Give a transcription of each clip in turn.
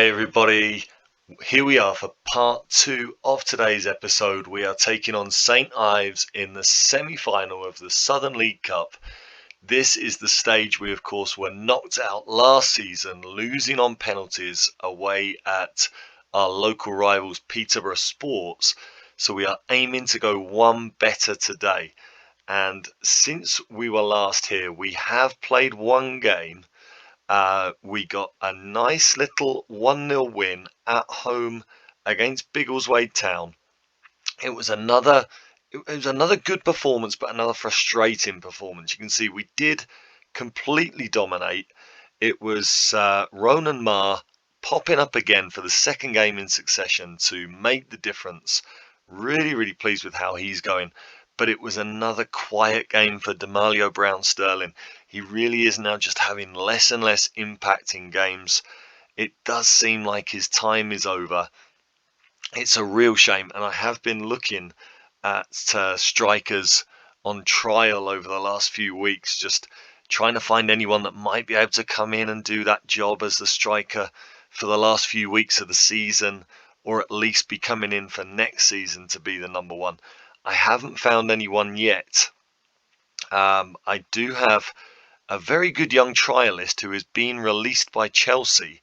Hey everybody, here we are for part 2 of today's episode. We are taking on St Ives in the semi-final of the Southern League Cup. This is the stage we of course were knocked out last season, losing on penalties away at our local rivals Peterborough Sports. So we are aiming to go one better today. And since we were last here, we have played one game. We got a nice little 1-0 win at home against Biggleswade Town. It was another good performance, but another frustrating performance. You can see we did completely dominate. It was Ronan Marr popping up again for the second game in succession to make the difference. Really pleased with how he's going. But it was another quiet game for D'Amalio Brown-Sterling. He really is now just having less and less impact in games. It does seem like his time is over. It's a real shame, and I have been looking at strikers on trial over the last few weeks, just trying to find anyone that might be able to come in and do that job as the striker for the last few weeks of the season, or at least be coming in for next season to be the number one. I haven't found anyone yet. I do have a very good young trialist who is being released by Chelsea,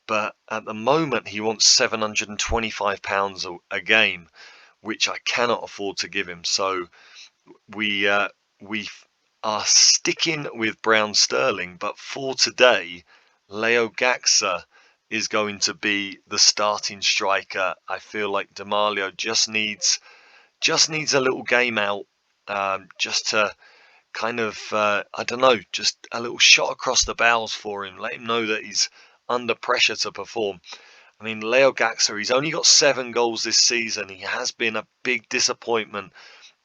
but at the moment he wants £725 a game, which I cannot afford to give him. So we are sticking with Brown-Sterling, but for today, Leo Gaxa is going to be the starting striker. I feel like D'Amalio just needs a little game out, just to kind of, I don't know, just a little shot across the bows for him. Let him know that he's under pressure to perform. I mean, Leo Gaxa, he's only got 7 goals this season. He has been a big disappointment.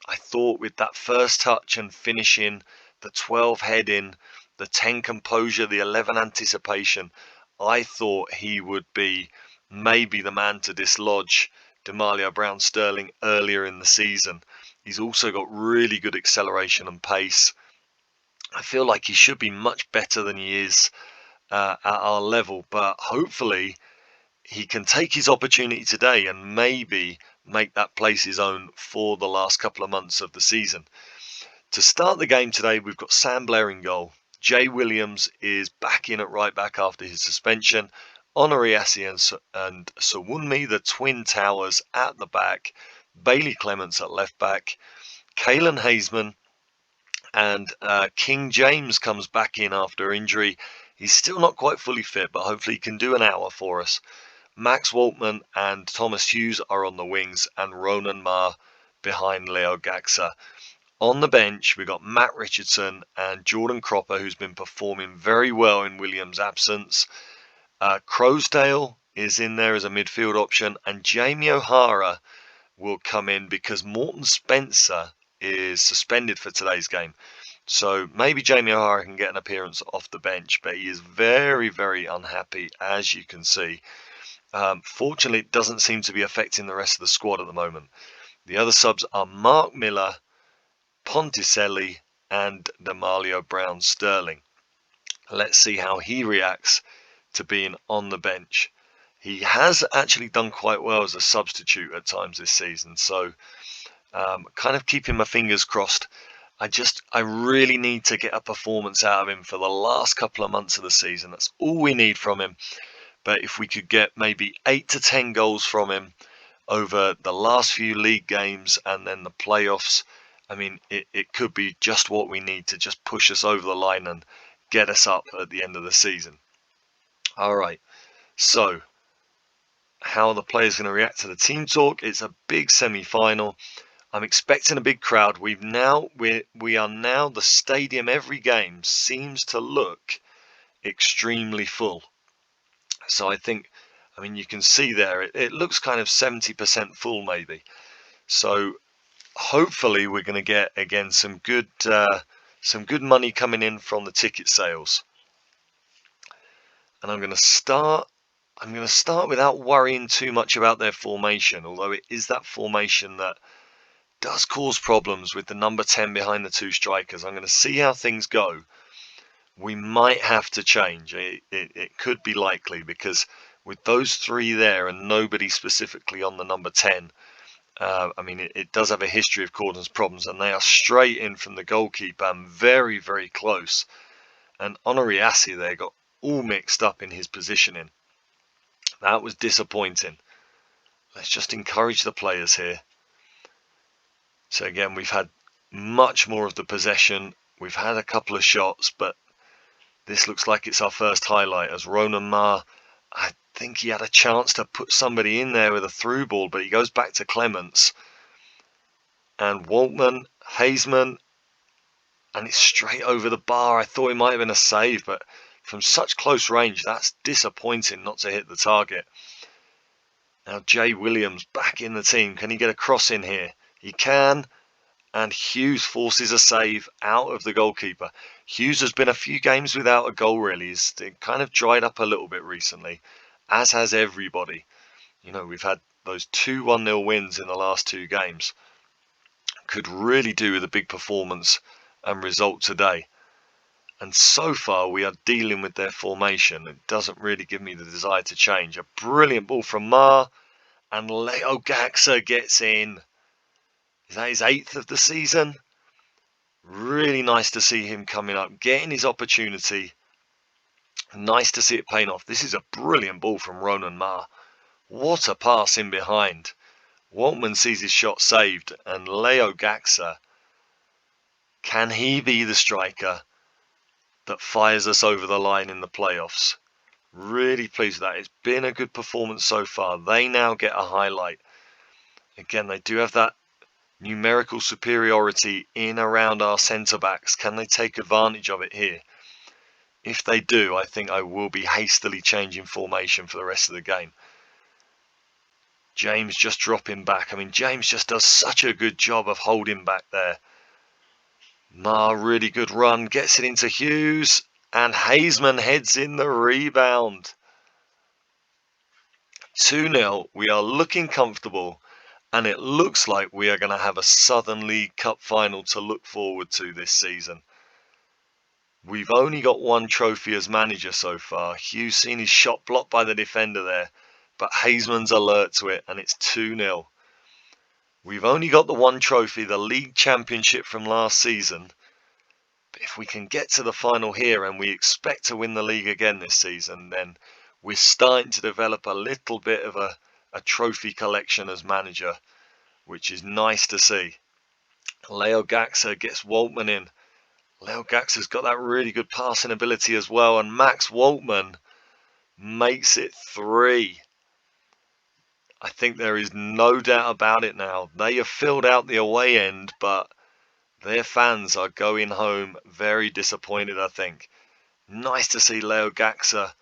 I thought with that first touch and finishing, the 12 heading, the 10 composure, the 11 anticipation, I thought he would be maybe the man to dislodge D'Amalio Brown-Sterling earlier in the season. He's also got really good acceleration and pace. I feel like he should be much better than he is at our level, but hopefully he can take his opportunity today and maybe make that place his own for the last couple of months of the season. To start the game today, we've got Sam Blair in goal. Jay Williams is back in at right back after his suspension. Onoriasi and Sawunmi, the twin towers, at the back. Bailey Clements at left back. Kalen Hazeman and King James comes back in after injury. He's still not quite fully fit, but hopefully he can do an hour for us. Max Waltman and Thomas Hughes are on the wings, and Ronan Marr behind Leo Gaxa. On the bench, we've got Matt Richardson and Jordan Cropper, who's been performing very well in Williams' absence. Crowsdale is in there as a midfield option, and Jamie O'Hara will come in because Morton Spencer is suspended for today's game. So maybe Jamie O'Hara can get an appearance off the bench, but he is very unhappy, as you can see. Fortunately, it doesn't seem to be affecting the rest of the squad at the moment. The other subs are Mark Miller, Ponticelli, and D'Amalio Brown-Sterling. Let's see how he reacts to being on the bench. He has actually done quite well as a substitute at times this season, so kind of keeping my fingers crossed. I really need to get a performance out of him for the last couple of months of the season. That's all we need from him. But if we could get maybe 8 to 10 goals from him over the last few league games and then the playoffs, I mean, it could be just what we need to just push us over the line and get us up at the end of the season. All right, so how are the players going to react to the team talk? It's a big semi-final. I'm expecting a big crowd. We are now, the stadium every game seems to look extremely full. So I mean, you can see there, it looks kind of 70% full maybe. So hopefully we're going to get, again, some good money coming in from the ticket sales. And I'm going to start without worrying too much about their formation, although it is that formation that does cause problems with the number 10 behind the 2 strikers. I'm going to see how things go. We might have to change. It could be likely because with those three there and nobody specifically on the number 10, I mean, it does have a history of Cordon's problems, and they are straight in from the goalkeeper and very, very close. And Onoriassi there got all mixed up in his positioning. That was disappointing. Let's just encourage the players here. So again, we've had much more of the possession. We've had a couple of shots, but this looks like it's our first highlight as Ronan Ma, I think he had a chance to put somebody in there with a through ball, but he goes back to Clements. And Waltman, Hazeman, and it's straight over the bar. I thought it might have been a save, but from such close range, that's disappointing not to hit the target. Now Jay Williams back in the team. Can he get a cross in here? He can. And Hughes forces a save out of the goalkeeper. Hughes has been a few games without a goal, really. He's kind of dried up a little bit recently, as has everybody. You know, we've had those 2 1-0 wins in the last 2 games. Could really do with a big performance and result today. And so far, we are dealing with their formation. It doesn't really give me the desire to change. A brilliant ball from Ma, and Leo Gaxa gets in. Is that his 8th of the season? Really nice to see him coming up, getting his opportunity. Nice to see it paying off. This is a brilliant ball from Ronan Ma. What a pass in behind. Waltman sees his shot saved, and Leo Gaxa, can he be the striker that fires us over the line in the playoffs? Really pleased with that. It's been a good performance so far. They now get a highlight. Again, they do have that numerical superiority in around our centre-backs. Can they take advantage of it here? If they do, I think I will be hastily changing formation for the rest of the game. James just dropping back. I mean, James just does such a good job of holding back there. Ma, really good run, gets it into Hughes, and Hazeman heads in the rebound. 2-0, we are looking comfortable, and it looks like we are going to have a Southern League Cup final to look forward to this season. We've only got 1 trophy as manager so far. Hughes seen his shot blocked by the defender there, but Hazeman's alert to it, and it's 2-0. We've only got the 1 trophy, the league championship from last season. But if we can get to the final here, and we expect to win the league again this season, then we're starting to develop a little bit of a trophy collection as manager, which is nice to see. Leo Gaxa gets Waltman in. Leo Gaxa's got that really good passing ability as well, and Max Waltman makes it 3. I think there is no doubt about it now. They have filled out the away end, but their fans are going home very disappointed, I think. Nice to see Leo Gaxa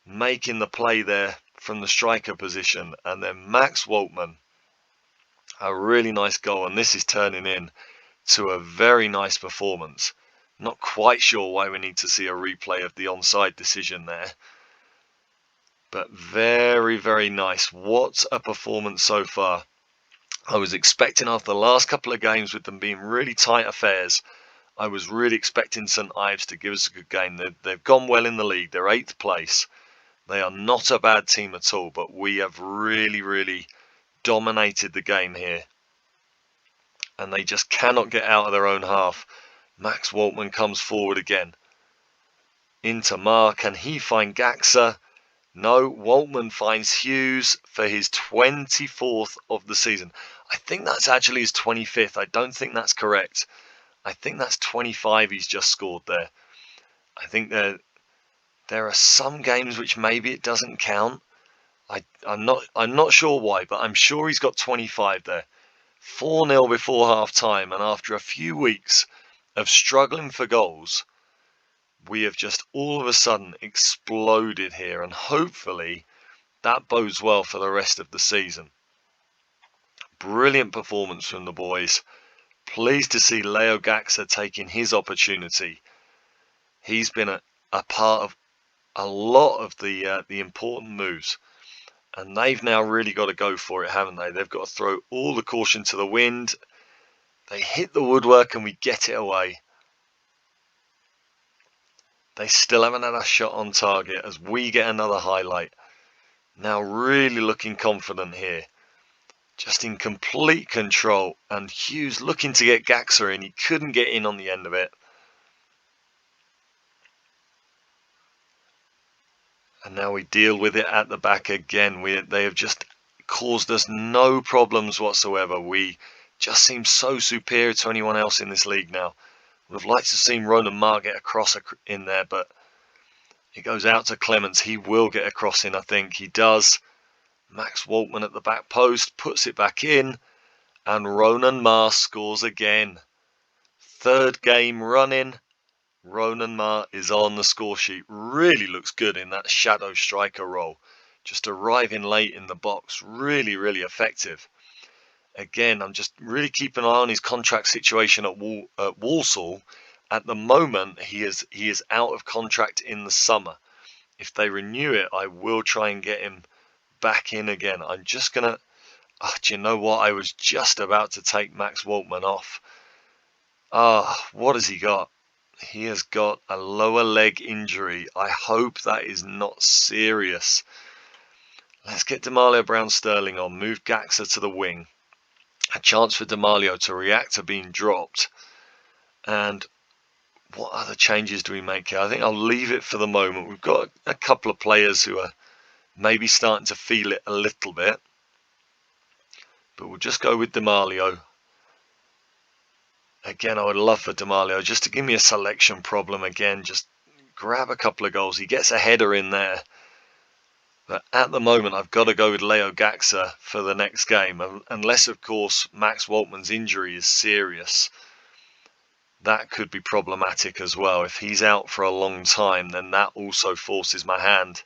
making the play there from the striker position. And then Max Waltman, a really nice goal. And this is turning in to a very nice performance. Not quite sure why we need to see a replay of the onside decision there. But very, very nice. What a performance so far. I was expecting after the last couple of games with them being really tight affairs, I was really expecting St Ives to give us a good game. They've gone well in the league. They're 8th place. They are not a bad team at all, but we have really, really dominated the game here. And they just cannot get out of their own half. Max Waltman comes forward again. Into Ma. Can he find Gaxa? No, Waltman finds Hughes for his 24th of the season. I think that's actually his 25th. I don't think that's correct. I think that's 25 he's just scored there. I think there are some games which maybe it doesn't count. I'm not sure why, but I'm sure he's got 25 there. 4-0 before half time, and after a few weeks of struggling for goals, we have just all of a sudden exploded here, and hopefully that bodes well for the rest of the season. Brilliant performance from the boys. Pleased to see Leo Gaxa taking his opportunity. He's been a part of a lot of the important moves, and they've now really got to go for it, haven't they? They've got to throw all the caution to the wind. They hit the woodwork and we get it away. They still haven't had a shot on target as we get another highlight. Now really looking confident here. Just in complete control. And Hughes looking to get Gaxa in. He couldn't get in on the end of it. And now we deal with it at the back again. They have just caused us no problems whatsoever. We just seem so superior to anyone else in this league now. Would have liked to have seen Ronan Marr get a cross in there, but it goes out to Clements. He will get a cross in, I think. He does. Max Waltman at the back post, puts it back in, and Ronan Marr scores again. Third game running. Ronan Marr is on the score sheet. Really looks good in that shadow striker role. Just arriving late in the box. Really, really effective. Again, I'm just really keeping an eye on his contract situation at Walsall. At the moment, he is out of contract in the summer. If they renew it, I will try and get him back in again. I'm just going to... do you know what? I was just about to take Max Waltman off. What has he got? He has got a lower leg injury. I hope that is not serious. Let's get D'Amalio Brown-Sterling on. Move Gaxa to the wing. A chance for D'Amalio to react to being dropped. And what other changes do we make here? I think I'll leave it for the moment. We've got a couple of players who are maybe starting to feel it a little bit. But we'll just go with D'Amalio. Again, I would love for D'Amalio just to give me a selection problem again. Just grab a couple of goals. He gets a header in there. But at the moment, I've got to go with Leo Gaxa for the next game. Unless, of course, Max Waltman's injury is serious. That could be problematic as well. If he's out for a long time, then that also forces my hand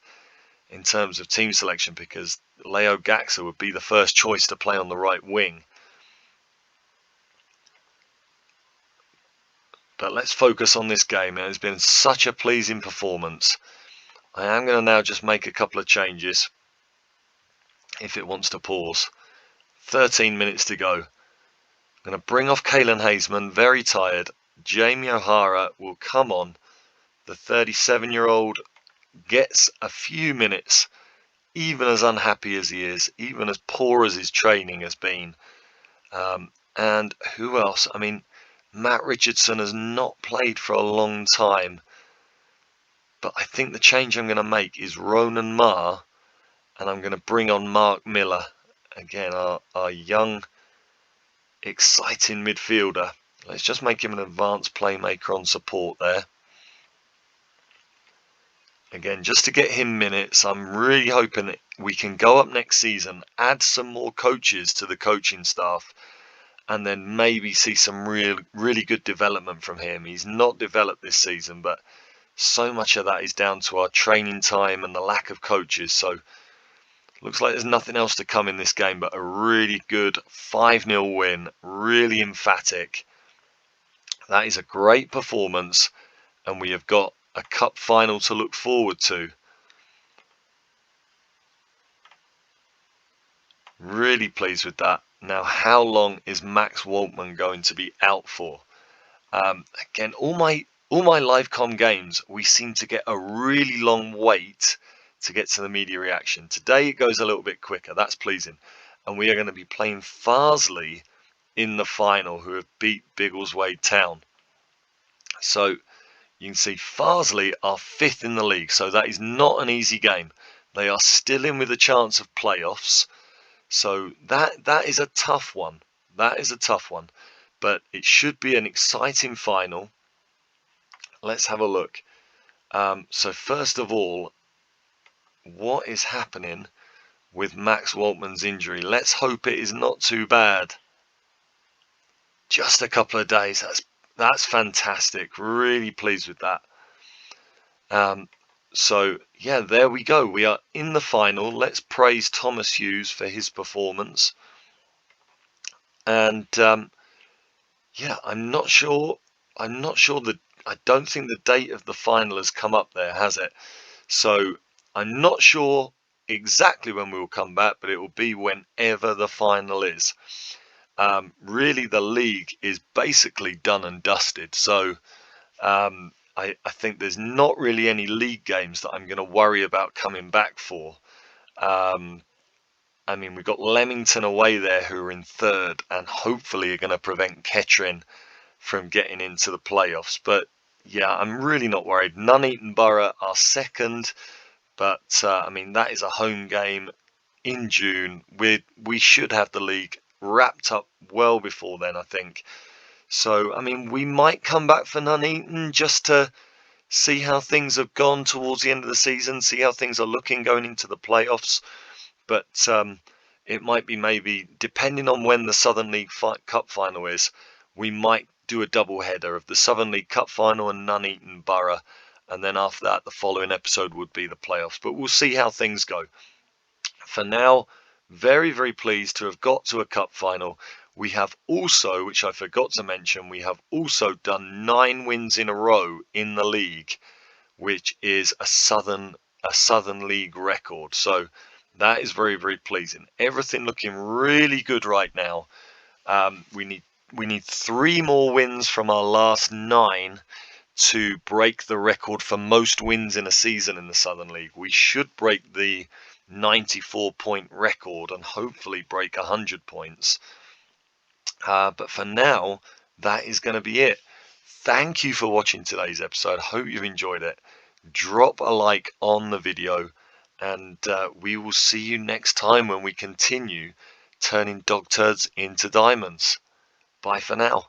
in terms of team selection, because Leo Gaxa would be the first choice to play on the right wing. But let's focus on this game. It has been such a pleasing performance. I am going to now just make a couple of changes if it wants to pause. 13 minutes to go. I'm going to bring off Kalen Hazeman, very tired. Jamie O'Hara will come on. The 37-year-old gets a few minutes, even as unhappy as he is, even as poor as his training has been. And who else? I mean, Matt Richardson has not played for a long time. But I think the change I'm going to make is Ronan Marr, and I'm going to bring on Mark Miller. Again, our young, exciting midfielder. Let's just make him an advanced playmaker on support there. Again, just to get him minutes. I'm really hoping that we can go up next season, add some more coaches to the coaching staff, and then maybe see some really good development from him. He's not developed this season, but so much of that is down to our training time and the lack of coaches. So looks like there's nothing else to come in this game but a really good 5-0 win. Really emphatic. That is a great performance, and we have got a cup final to look forward to. Really pleased with that. Now, how long is Max Waltman going to be out for? Again, all my live com games, we seem to get a really long wait to get to the media reaction. Today it goes a little bit quicker. That's pleasing. And we are going to be playing Farsley in the final, who have beat Biggleswade Town. So you can see Farsley are 5th in the league. So that is not an easy game. They are still in with a chance of playoffs. So that is a tough one. That is a tough one. But it should be an exciting final. Let's have a look. So first of all, what is happening with Max Waltman's injury? Let's hope it is not too bad. Just a couple of days. That's fantastic. Really pleased with that. So yeah, there we go. We are in the final. Let's praise Thomas Hughes for his performance. And yeah, I'm not sure I don't think the date of the final has come up there, has it? So I'm not sure exactly when we will come back, but it will be whenever the final is. Really, the league is basically done and dusted. So I think there's not really any league games that I'm going to worry about coming back for. I mean, we've got Leamington away there who are in third and hopefully are going to prevent Kettering from getting into the playoffs. But yeah, I'm really not worried. Nuneaton Borough are second, but I mean, that is a home game in June. We should have the league wrapped up well before then, I think. So, I mean, we might come back for Nuneaton just to see how things have gone towards the end of the season, see how things are looking going into the playoffs. But it might be maybe, depending on when the Southern League Cup final is, we might do a double header of the Southern League Cup final and Nuneaton Borough. And then after that, the following episode would be the playoffs. But we'll see how things go. For now, very, very pleased to have got to a cup final. We have also, which I forgot to mention, we have also done 9 wins in a row in the league, which is a Southern League record. So that is very, very pleasing. Everything looking really good right now. We need 3 more wins from our last 9 to break the record for most wins in a season in the Southern League. We should break the 94-point record and hopefully break 100 points. But for now, that is going to be it. Thank you for watching today's episode. Hope you've enjoyed it. Drop a like on the video, and we will see you next time when we continue turning dog turds into diamonds. Bye for now.